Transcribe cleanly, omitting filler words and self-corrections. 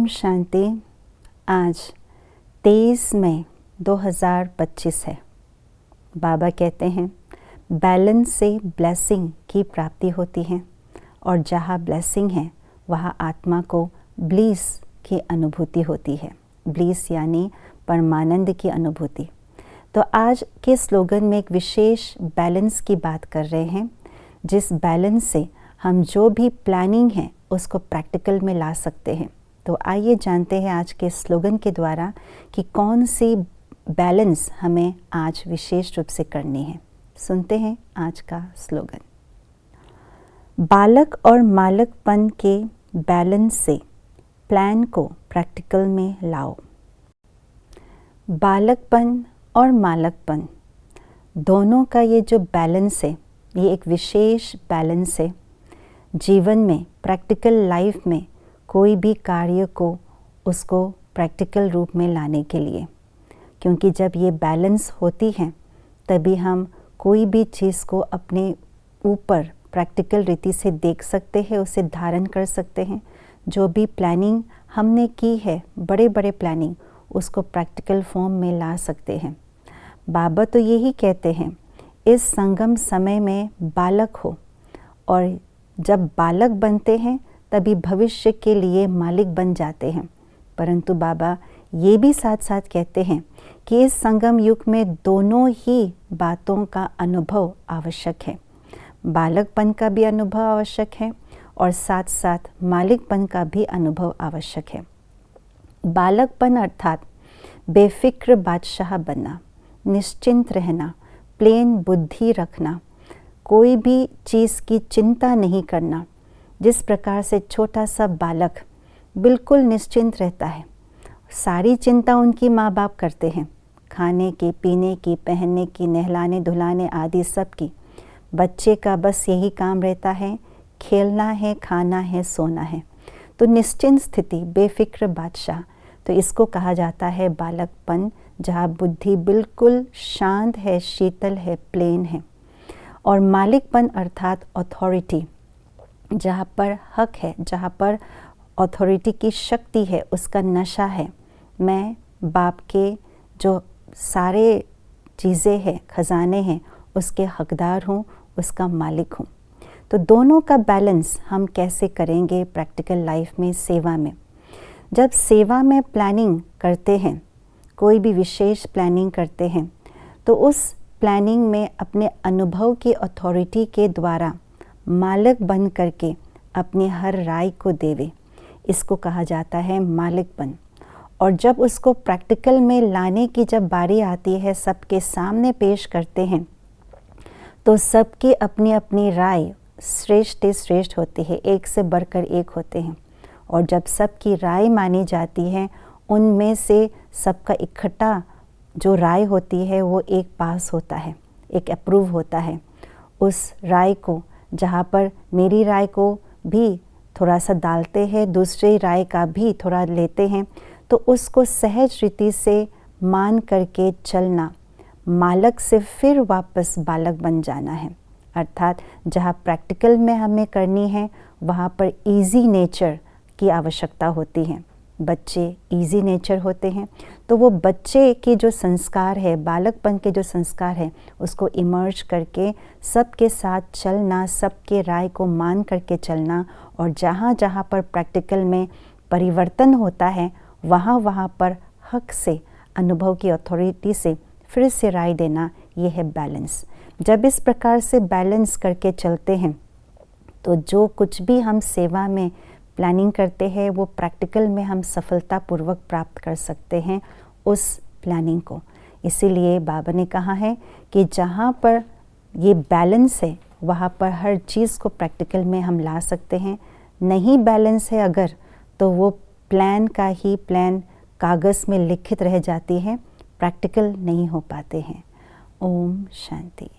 ओम शांति। आज 23 मई 2025 है। बाबा कहते हैं बैलेंस से ब्लेसिंग की प्राप्ति होती है और जहाँ ब्लेसिंग है वहाँ आत्मा को ब्लीस की अनुभूति होती है। ब्लीस यानी परमानंद की अनुभूति। तो आज के स्लोगन में एक विशेष बैलेंस की बात कर रहे हैं, जिस बैलेंस से हम जो भी प्लानिंग है उसको प्रैक्टिकल में ला सकते हैं। तो आइए जानते हैं आज के स्लोगन के द्वारा कि कौन सी बैलेंस हमें आज विशेष रूप से करनी है। सुनते हैं आज का स्लोगन। बालक और मालकपन के बैलेंस से प्लान को प्रैक्टिकल में लाओ। बालकपन और मालकपन दोनों का ये जो बैलेंस है, ये एक विशेष बैलेंस है। जीवन में प्रैक्टिकल लाइफ में कोई भी कार्य को उसको प्रैक्टिकल रूप में लाने के लिए, क्योंकि जब ये बैलेंस होती है तभी हम कोई भी चीज़ को अपने ऊपर प्रैक्टिकल रीति से देख सकते हैं, उसे धारण कर सकते हैं। जो भी प्लानिंग हमने की है, बड़े बड़े प्लानिंग, उसको प्रैक्टिकल फॉर्म में ला सकते हैं। बाबा तो यही कहते हैं, इस संगम समय में बालक हो, और जब बालक बनते हैं तभी भविष्य के लिए मालिक बन जाते हैं। परंतु बाबा ये भी साथ साथ कहते हैं कि इस संगम युग में दोनों ही बातों का अनुभव आवश्यक है। बालकपन का भी अनुभव आवश्यक है और साथ साथ मालिकपन का भी अनुभव आवश्यक है। बालकपन अर्थात बेफिक्र बादशाह बनना, निश्चिंत रहना, प्लेन बुद्धि रखना, कोई भी चीज़ की चिंता नहीं करना। जिस प्रकार से छोटा सा बालक बिल्कुल निश्चिंत रहता है, सारी चिंता उनकी माँ बाप करते हैं, खाने की, पीने की, पहनने की, नहलाने धुलाने आदि सब की। बच्चे का बस यही काम रहता है, खेलना है, खाना है, सोना है। तो निश्चिंत स्थिति, बेफिक्र बादशाह, तो इसको कहा जाता है बालकपन, जहाँ बुद्धि बिल्कुल शांत है, शीतल है, प्लेन है। और मालिकपन अर्थात अथॉरिटी, जहाँ पर हक है, जहाँ पर अथॉरिटी की शक्ति है, उसका नशा है। मैं बाप के जो सारे चीज़ें हैं, खजाने हैं, उसके हकदार हूँ, उसका मालिक हूँ। तो दोनों का बैलेंस हम कैसे करेंगे प्रैक्टिकल लाइफ में, सेवा में। जब सेवा में प्लानिंग करते हैं, कोई भी विशेष प्लानिंग करते हैं, तो उस प्लानिंग में अपने अनुभव की अथॉरिटी के द्वारा मालिक बन करके अपनी हर राय को देवे, इसको कहा जाता है मालिकपन। और जब उसको प्रैक्टिकल में लाने की जब बारी आती है, सबके सामने पेश करते हैं, तो सबकी अपनी अपनी राय श्रेष्ठ श्रेष्ठ होती है, एक से बढ़कर एक होते हैं। और जब सबकी राय मानी जाती है, उनमें से सबका इकट्ठा जो राय होती है वो एक पास होता है, एक अप्रूव होता है। उस राय को, जहाँ पर मेरी राय को भी थोड़ा सा डालते हैं, दूसरी राय का भी थोड़ा लेते हैं, तो उसको सहज रीति से मान करके चलना, मालक से फिर वापस बालक बन जाना है। अर्थात जहाँ प्रैक्टिकल में हमें करनी है, वहाँ पर इजी नेचर की आवश्यकता होती है। बच्चे इजी नेचर होते हैं, तो वो बच्चे के जो संस्कार है, बालकपन के जो संस्कार है, उसको इमर्ज करके सबके साथ चलना, सबके राय को मान करके चलना। और जहाँ जहाँ पर प्रैक्टिकल में परिवर्तन होता है, वहाँ वहाँ पर हक से, अनुभव की अथॉरिटी से फिर से राय देना, ये है बैलेंस। जब इस प्रकार से बैलेंस करके चलते हैं, तो जो कुछ भी हम सेवा में प्लानिंग करते हैं, वो प्रैक्टिकल में हम सफलतापूर्वक प्राप्त कर सकते हैं उस प्लानिंग को। इसीलिए बाबा ने कहा है कि जहाँ पर ये बैलेंस है, वहाँ पर हर चीज़ को प्रैक्टिकल में हम ला सकते हैं। नहीं बैलेंस है अगर, तो वो प्लान का ही प्लान कागज़ में लिखित रह जाती है, प्रैक्टिकल नहीं हो पाते हैं। ओम शांति।